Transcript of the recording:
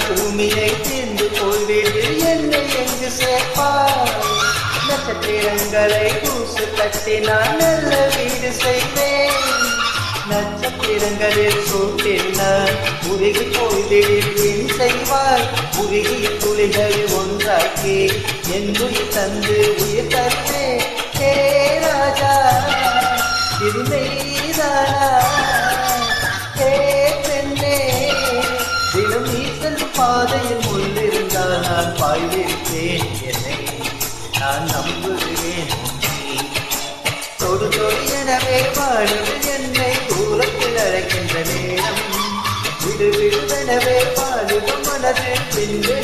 பூமியை தீர்ந்து போய்விடு என்னை எங்கு சேர்ப்பாய் நட்சத்திரங்களை பூசு கட்டி நான் நல்ல வீடு செய்வேன் நட்சத்திரங்களில் சூட்டில் நான் உருகி போய்விடுவேன் செய்வாய் உருகிய துளிகள் ஒன்றாக்கி என் உயிர் தந்து உயிர் தருவேன் ஹே ராஜா இது மெய்தானா ஹே பெண்ணே தினம் நீ செல்லும் பாதையில் முன்னிருந்தால் நான் பாய்விருப்பேன் என்னை நான் நம்புகிறேன் தொடு தொடு எனவே வாழுது என்னை தூரத்தில் அழைக்கின்ற நேரம் விடு விடுவெனவே வாழுது மனதில் பின்பு